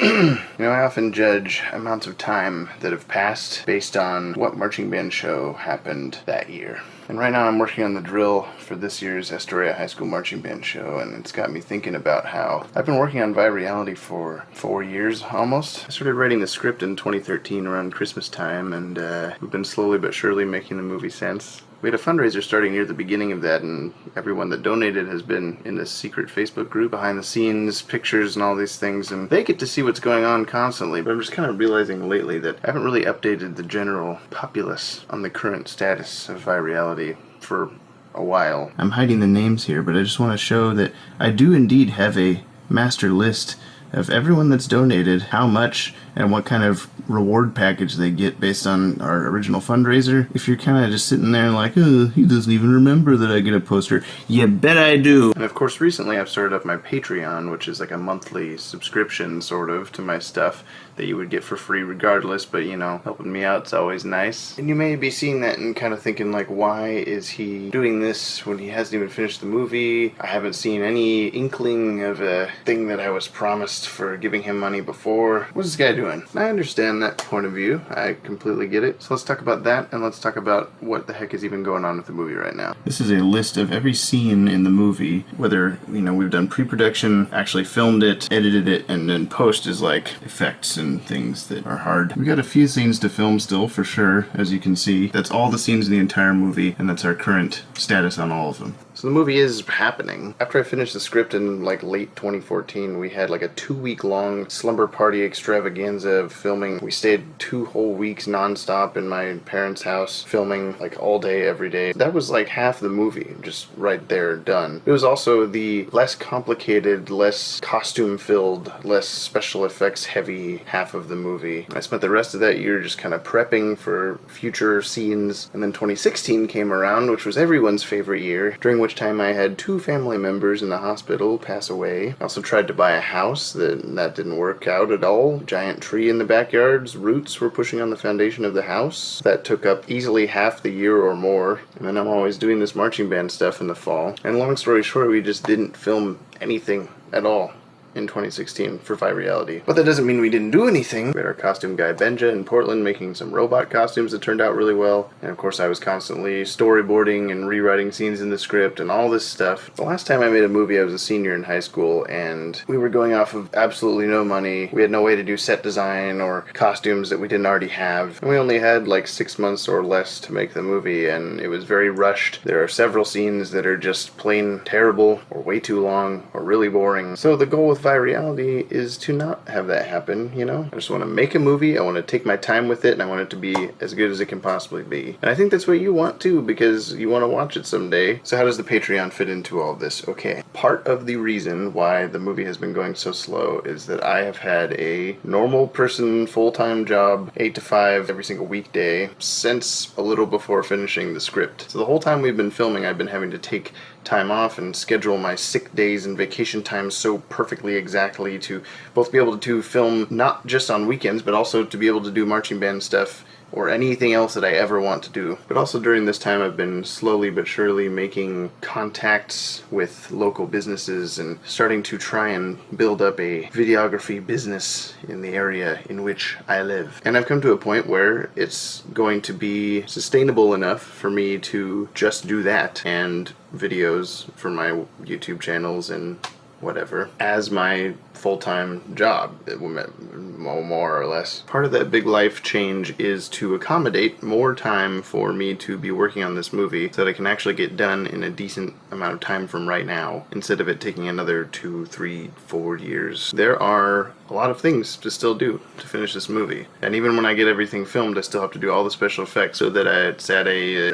I often judge amounts of time that have passed based on what marching band show happened that year. And right now I'm working on the drill for this year's Astoria High School Marching Band show, and it's got me thinking about how I've been working on Vireality for 4 years almost. I started writing the script in 2013 around Christmas time, and we've been slowly but surely making the movie since. We had a fundraiser starting near the beginning of that, and everyone that donated has been in this secret Facebook group, behind the scenes, pictures and all these things, and they get to see what's going on constantly. But I'm just kind of realizing lately that I haven't really updated the general populace on the current status of Vireality for a while. I'm hiding the names here, but I just want to show that I do indeed have a master list of everyone that's donated, how much, and what kind of reward package they get based on our original fundraiser. If you're kind of just sitting there like, oh, he doesn't even remember that I get a poster. You bet I do. And of course, recently I've started up my Patreon, which is like a monthly subscription, sort of, to my stuff that you would get for free regardless, but helping me out's always nice. And you may be seeing that and kind of thinking like, why is he doing this when he hasn't even finished the movie? I haven't seen any inkling of a thing that I was promised for giving him money before. What's this guy doing? I understand that point of view. I completely get it. So let's talk about that, and let's talk about what the heck is even going on with the movie right now. This is a list of every scene in the movie, whether, we've done pre-production, actually filmed it, edited it, and then post is like effects and things that are hard. We got a few scenes to film still, for sure, as you can see. That's all the scenes in the entire movie, and that's our current status on all of them. So the movie is happening. After I finished the script in late 2014, we had a 2-week-long slumber party extravaganza of filming. We stayed 2 whole weeks nonstop in my parents' house, filming all day, every day. That was half the movie, just right there, done. It was also the less complicated, less costume-filled, less special effects heavy half of the movie. I spent the rest of that year just kind of prepping for future scenes, and then 2016 came around, which was everyone's favorite year, during which time I had 2 family members in the hospital pass away. I also tried to buy a house, that didn't work out at all. Giant tree in the backyard's roots were pushing on the foundation of the house. That took up easily half the year or more. And then I'm always doing this marching band stuff in the fall. And long story short, we just didn't film anything at all in 2016 for Vireality. But that doesn't mean we didn't do anything. We had our costume guy Benja in Portland making some robot costumes that turned out really well. And of course I was constantly storyboarding and rewriting scenes in the script and all this stuff. The last time I made a movie I was a senior in high school, and we were going off of absolutely no money. We had no way to do set design or costumes that we didn't already have. And we only had 6 months or less to make the movie, and it was very rushed. There are several scenes that are just plain terrible or way too long or really boring. So the goal with Vireality is to not have that happen, I just want to make a movie, I want to take my time with it, and I want it to be as good as it can possibly be. And I think that's what you want too, because you want to watch it someday. So how does the Patreon fit into all this? Okay, part of the reason why the movie has been going so slow is that I have had a normal person full-time job, 8 to 5 every single weekday, since a little before finishing the script. So the whole time we've been filming, I've been having to take time off and schedule my sick days and vacation times so perfectly exactly to both be able to film not just on weekends, but also to be able to do marching band stuff or anything else that I ever want to do. But also during this time I've been slowly but surely making contacts with local businesses and starting to try and build up a videography business in the area in which I live. And I've come to a point where it's going to be sustainable enough for me to just do that and videos for my YouTube channels and whatever as my full-time job, more or less. Part of that big life change is to accommodate more time for me to be working on this movie so that I can actually get done in a decent amount of time from right now, instead of it taking another 2, 3, 4 years. There are a lot of things to still do to finish this movie. And even when I get everything filmed, I still have to do all the special effects so that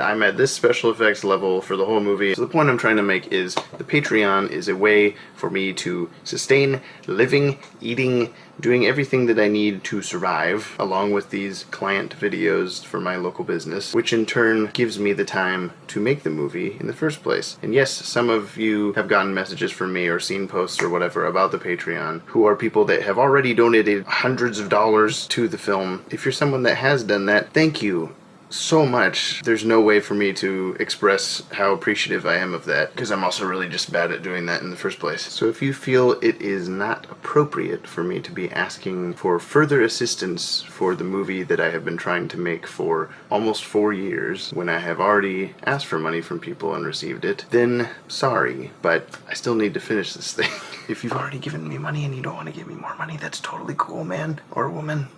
I'm at this special effects level for the whole movie. So the point I'm trying to make is the Patreon is a way for me to sustain living, eating, doing everything that I need to survive, along with these client videos for my local business, which in turn gives me the time to make the movie in the first place. And yes, some of you have gotten messages from me or seen posts or whatever about the Patreon, who are people that have already donated hundreds of dollars to the film. If you're someone that has done that, thank you. so much. There's no way for me to express how appreciative I am of that, because I'm also really just bad at doing that in the first place. So if you feel it is not appropriate for me to be asking for further assistance for the movie that I have been trying to make for almost 4 years, when I have already asked for money from people and received it, then sorry, but I still need to finish this thing. If you've already given me money and you don't want to give me more money, that's totally cool, man. Or woman.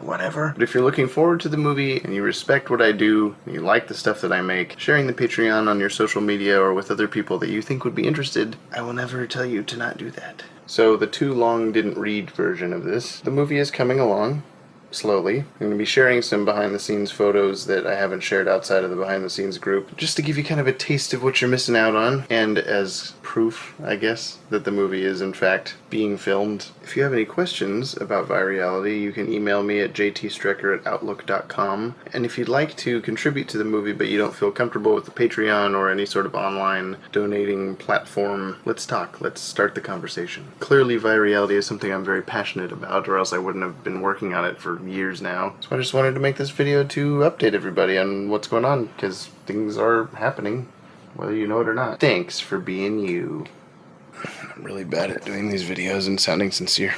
Whatever. But if you're looking forward to the movie and you respect what I do, and you like the stuff that I make, sharing the Patreon on your social media or with other people that you think would be interested, I will never tell you to not do that. So the too long didn't read version of this, the movie is coming along. Slowly. I'm going to be sharing some behind-the-scenes photos that I haven't shared outside of the behind-the-scenes group, just to give you kind of a taste of what you're missing out on, and as proof, I guess, that the movie is in fact being filmed. If you have any questions about Vireality, you can email me at jtstrecker@outlook.com, and if you'd like to contribute to the movie but you don't feel comfortable with the Patreon or any sort of online donating platform, let's talk. Let's start the conversation. Clearly Vireality is something I'm very passionate about, or else I wouldn't have been working on it for years now. So I just wanted to make this video to update everybody on what's going on, because things are happening, whether you know it or not. Thanks for being you. I'm really bad at doing these videos and sounding sincere.